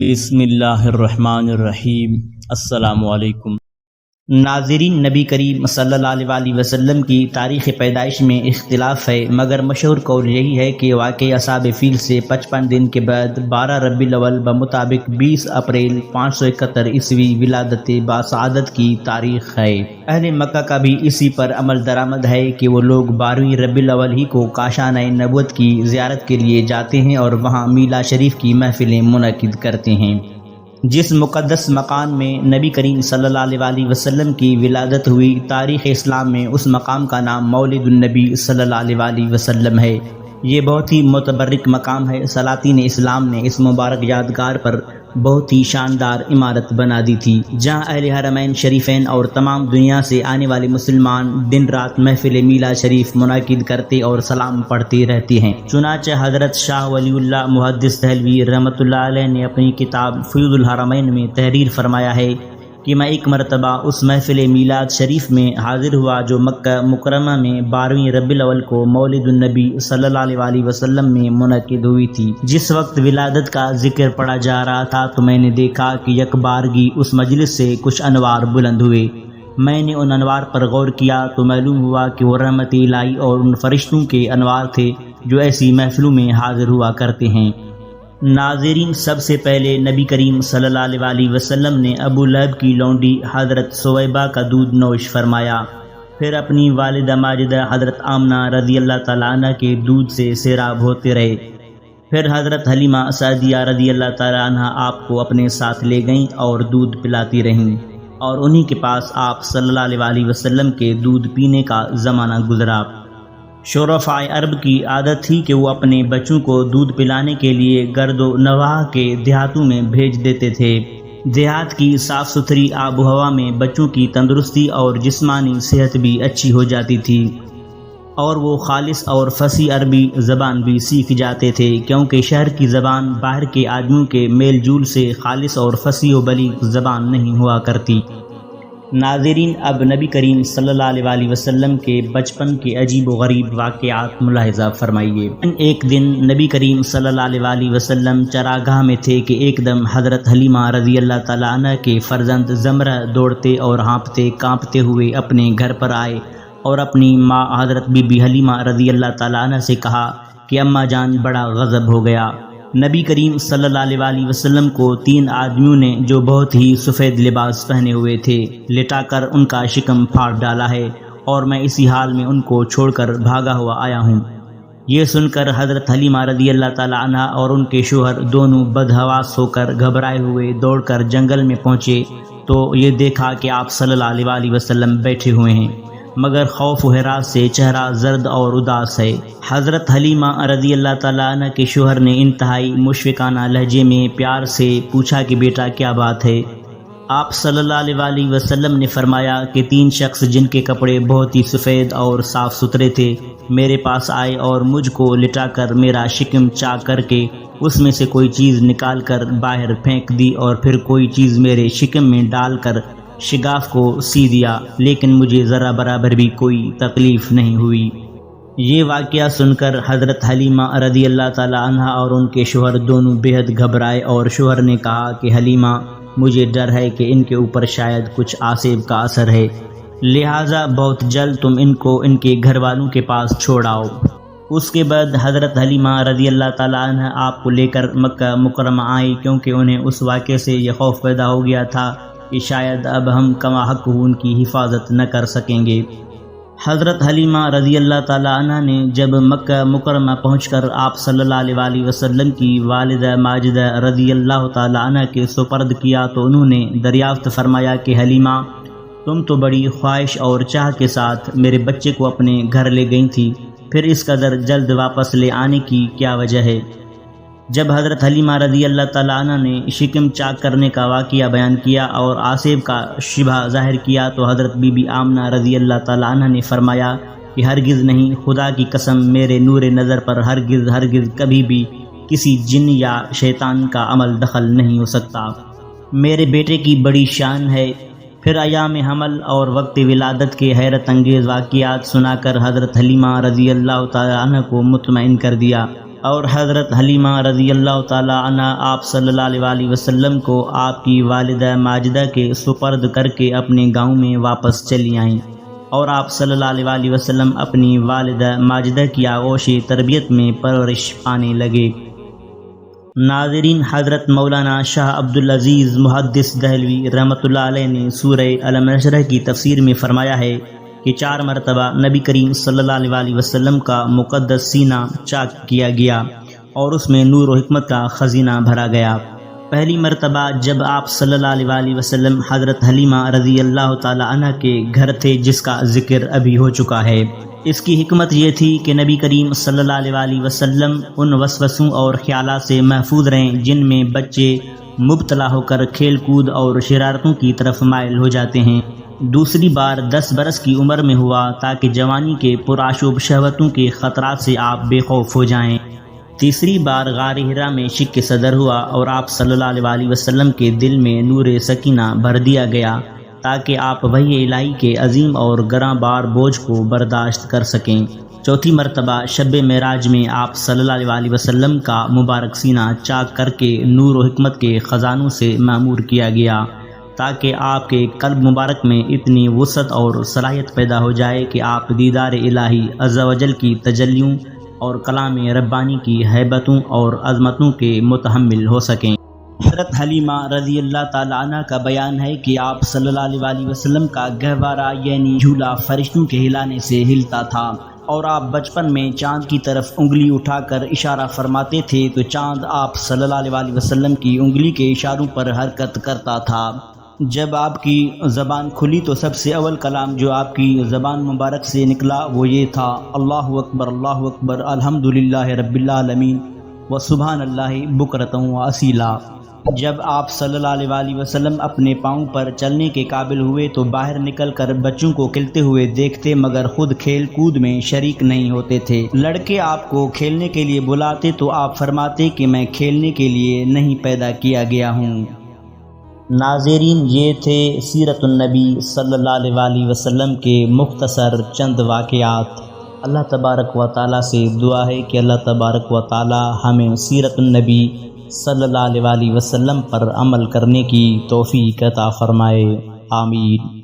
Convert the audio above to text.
بسم اللہ الرحمن الرحیم۔ السلام علیکم ناظرین، نبی کریم صلی اللہ علیہ وسلم کی تاریخ پیدائش میں اختلاف ہے، مگر مشہور قول یہی ہے کہ واقعہ اصحاب فیل سے 55 دن کے بعد 12 ربیع الاول بمطابق 20 اپریل 571 عیسوی ولادت باسعادت کی تاریخ ہے۔ اہل مکہ کا بھی اسی پر عمل درآمد ہے کہ وہ لوگ 12ویں ربیع الاول ہی کو کاشانۂ نبوت کی زیارت کے لیے جاتے ہیں اور وہاں میلاد شریف کی محفلیں منعقد کرتے ہیں۔ جس مقدس مقام میں نبی کریم صلی اللہ علیہ وسلم کی ولادت ہوئی، تاریخ اسلام میں اس مقام کا نام مولد النبی صلی اللہ علیہ وسلم ہے۔ یہ بہت ہی متبرک مقام ہے۔ سلاطین اسلام نے اس مبارک یادگار پر بہت ہی شاندار عمارت بنا دی تھی، جہاں اہل حرمین شریفین اور تمام دنیا سے آنے والے مسلمان دن رات محفل میلاد شریف منعقد کرتے اور سلام پڑھتے رہتے ہیں۔ چنانچہ حضرت شاہ ولی اللہ محدث دہلوی رحمۃ اللہ علیہ نے اپنی کتاب فیوض الحرمین میں تحریر فرمایا ہے کہ میں ایک مرتبہ اس محفل میلاد شریف میں حاضر ہوا جو مکہ مکرمہ میں 12ویں ربیع الاول کو مولد النبی صلی اللہ علیہ وسلم میں منعقد ہوئی تھی۔ جس وقت ولادت کا ذکر پڑھا جا رہا تھا تو میں نے دیکھا کہ یک بارگی اس مجلس سے کچھ انوار بلند ہوئے۔ میں نے ان انوار پر غور کیا تو معلوم ہوا کہ وہ رحمت الہی اور ان فرشتوں کے انوار تھے جو ایسی محفلوں میں حاضر ہوا کرتے ہیں۔ ناظرین، سب سے پہلے نبی کریم صلی اللہ علیہ وسلم نے ابو لہب کی لونڈی حضرت سویبہ کا دودھ نوش فرمایا، پھر اپنی والدہ ماجدہ حضرت آمنہ رضی اللہ تعالیٰ عنہ کے دودھ سے سیراب ہوتے رہے، پھر حضرت حلیمہ سعدیہ رضی اللہ تعالیٰ عنہ آپ کو اپنے ساتھ لے گئیں اور دودھ پلاتی رہیں، اور انہی کے پاس آپ صلی اللہ علیہ وسلم کے دودھ پینے کا زمانہ گزرا۔ شرفاء عرب کی عادت تھی کہ وہ اپنے بچوں کو دودھ پلانے کے لیے گرد و نواح کے دیہاتوں میں بھیج دیتے تھے۔ دیہات کی صاف ستھری آب و ہوا میں بچوں کی تندرستی اور جسمانی صحت بھی اچھی ہو جاتی تھی، اور وہ خالص اور فصیح عربی زبان بھی سیکھ جاتے تھے، کیونکہ شہر کی زبان باہر کے آدمیوں کے میل جول سے خالص اور فصیح و بلیغ زبان نہیں ہوا کرتی۔ ناظرین، اب نبی کریم صلی اللہ علیہ وسلم کے بچپن کے عجیب و غریب واقعات ملاحظہ فرمائیے۔ ایک دن نبی کریم صلی اللہ علیہ وسلم چراگاہ میں تھے کہ ایک دم حضرت حلیمہ رضی اللہ تعالیٰ عنہ کے فرزند زمرہ دوڑتے اور ہانپتے کانپتے ہوئے اپنے گھر پر آئے اور اپنی ماں حضرت بی بی حلیمہ رضی اللہ تعالیٰ عنہ سے کہا کہ اماں جان بڑا غضب ہو گیا۔ نبی کریم صلی اللہ علیہ وسلم کو 3 آدمیوں نے جو بہت ہی سفید لباس پہنے ہوئے تھے لٹا کر ان کا شکم پھاڑ ڈالا ہے، اور میں اسی حال میں ان کو چھوڑ کر بھاگا ہوا آیا ہوں۔ یہ سن کر حضرت حلیمہ رضی اللہ تعالیٰ عنہ اور ان کے شوہر دونوں بدحواس ہو کر گھبرائے ہوئے دوڑ کر جنگل میں پہنچے تو یہ دیکھا کہ آپ صلی اللہ علیہ وسلم بیٹھے ہوئے ہیں، مگر خوف و ہراس سے چہرہ زرد اور اداس ہے۔ حضرت حلیمہ رضی اللہ تعالیٰ عنہ کے شوہر نے انتہائی مشفقانہ لہجے میں پیار سے پوچھا کہ بیٹا کیا بات ہے؟ آپ صلی اللہ علیہ وسلم نے فرمایا کہ 3 شخص جن کے کپڑے بہت ہی سفید اور صاف ستھرے تھے میرے پاس آئے اور مجھ کو لٹا کر میرا شکم چاک کر کے اس میں سے کوئی چیز نکال کر باہر پھینک دی، اور پھر کوئی چیز میرے شکم میں ڈال کر شگاف کو سی دیا، لیکن مجھے ذرا برابر بھی کوئی تکلیف نہیں ہوئی۔ یہ واقعہ سن کر حضرت حلیمہ رضی اللہ تعالیٰ عنہ اور ان کے شوہر دونوں بے حد گھبرائے، اور شوہر نے کہا کہ حلیمہ، مجھے ڈر ہے کہ ان کے اوپر شاید کچھ آسیب کا اثر ہے، لہٰذا بہت جلد تم ان کو ان کے گھر والوں کے پاس چھوڑ آؤ۔ اس کے بعد حضرت حلیمہ رضی اللہ تعالیٰ عنہ آپ کو لے کر مکہ مکرمہ آئی، کیونکہ انہیں اس واقعے سے یہ خوف پیدا ہو گیا تھا کہ شاید اب ہم کما حق ان کی حفاظت نہ کر سکیں گے۔ حضرت حلیمہ رضی اللہ تعالیٰ عنہ نے جب مکہ مکرمہ پہنچ کر آپ صلی اللہ علیہ وسلم کی والدہ ماجدہ رضی اللہ تعالیٰ عنہ کے سپرد کیا تو انہوں نے دریافت فرمایا کہ حلیمہ، تم تو بڑی خواہش اور چاہ کے ساتھ میرے بچے کو اپنے گھر لے گئی تھی، پھر اس قدر جلد واپس لے آنے کی کیا وجہ ہے؟ جب حضرت حلیمہ رضی اللہ تعالیٰ عنہ نے شکم چاک کرنے کا واقعہ بیان کیا اور آسیب کا شبہ ظاہر کیا تو حضرت بی بی آمنہ رضی اللہ تعالیٰ عنہ نے فرمایا کہ ہرگز نہیں، خدا کی قسم میرے نور نظر پر ہرگز کبھی بھی کسی جن یا شیطان کا عمل دخل نہیں ہو سکتا۔ میرے بیٹے کی بڑی شان ہے۔ پھر ایام حمل اور وقت ولادت کے حیرت انگیز واقعات سنا کر حضرت حلیمہ رضی اللہ تعالیٰ عنہ کو مطمئن کر دیا۔ اور حضرت حلیمہ رضی اللہ تعالی عنہ آپ صلی اللہ علیہ وسلم کو آپ کی والدہ ماجدہ کے سپرد کر کے اپنے گاؤں میں واپس چلی آئیں، اور آپ صلی اللہ علیہ وسلم اپنی والدہ ماجدہ کی آغوش تربیت میں پرورش پانے لگے۔ ناظرین، حضرت مولانا شاہ عبدالعزیز محدث دہلوی رحمۃ اللہ علیہ نے سورہ علم نشرح کی تفسیر میں فرمایا ہے کہ 4 مرتبہ نبی کریم صلی اللہ علیہ وسلم کا مقدس سینہ چاک کیا گیا اور اس میں نور و حکمت کا خزینہ بھرا گیا۔ پہلی مرتبہ جب آپ صلی اللہ علیہ وسلم حضرت حلیمہ رضی اللہ تعالی عنہ کے گھر تھے، جس کا ذکر ابھی ہو چکا ہے۔ اس کی حکمت یہ تھی کہ نبی کریم صلی اللہ علیہ وسلم ان وسوسوں اور خیالات سے محفوظ رہیں جن میں بچے مبتلا ہو کر کھیل کود اور شرارتوں کی طرف مائل ہو جاتے ہیں۔ دوسری بار 10 برس کی عمر میں ہوا تاکہ جوانی کے پرآشوب شہوتوں کے خطرات سے آپ بے خوف ہو جائیں۔ تیسری بار غار حرا میں شک صدر ہوا اور آپ صلی اللہ علیہ وسلم کے دل میں نور سکینہ بھر دیا گیا تاکہ آپ وحی الہی کے عظیم اور گراں بار بوجھ کو برداشت کر سکیں۔ چوتھی مرتبہ شب معراج میں آپ صلی اللہ علیہ وسلم کا مبارک سینہ چاک کر کے نور و حکمت کے خزانوں سے معمور کیا گیا تاکہ آپ کے قلب مبارک میں اتنی وسعت اور صلاحیت پیدا ہو جائے کہ آپ دیدار الہی عز و جل کی تجلیوں اور کلام ربانی کی ہیبتوں اور عظمتوں کے متحمل ہو سکیں۔ حضرت حلیمہ رضی اللہ تعالی عنہ کا بیان ہے کہ آپ صلی اللہ علیہ وسلم کا گہوارہ یعنی جھولا فرشتوں کے ہلانے سے ہلتا تھا، اور آپ بچپن میں چاند کی طرف انگلی اٹھا کر اشارہ فرماتے تھے تو چاند آپ صلی اللہ علیہ وسلم کی انگلی کے اشاروں پر حرکت کرتا تھا۔ جب آپ کی زبان کھلی تو سب سے اول کلام جو آپ کی زبان مبارک سے نکلا وہ یہ تھا: اللہ اکبر الحمدللہ رب العالمین وسبحان اللہ بکرۃ واسیلا۔ جب آپ صلی اللہ علیہ وسلم اپنے پاؤں پر چلنے کے قابل ہوئے تو باہر نکل کر بچوں کو کھیلتے ہوئے دیکھتے، مگر خود کھیل کود میں شریک نہیں ہوتے تھے۔ لڑکے آپ کو کھیلنے کے لیے بلاتے تو آپ فرماتے کہ میں کھیلنے کے لیے نہیں پیدا کیا گیا ہوں۔ ناظرین، یہ تھے سیرت النبی صلی اللہ علیہ وسلم کے مختصر چند واقعات۔ اللہ تبارک و تعالیٰ سے دعا ہے کہ اللہ تبارک و تعالیٰ ہمیں سیرت النبی صلی اللہ علیہ وسلم پر عمل کرنے کی توفیق عطا فرمائے، آمین۔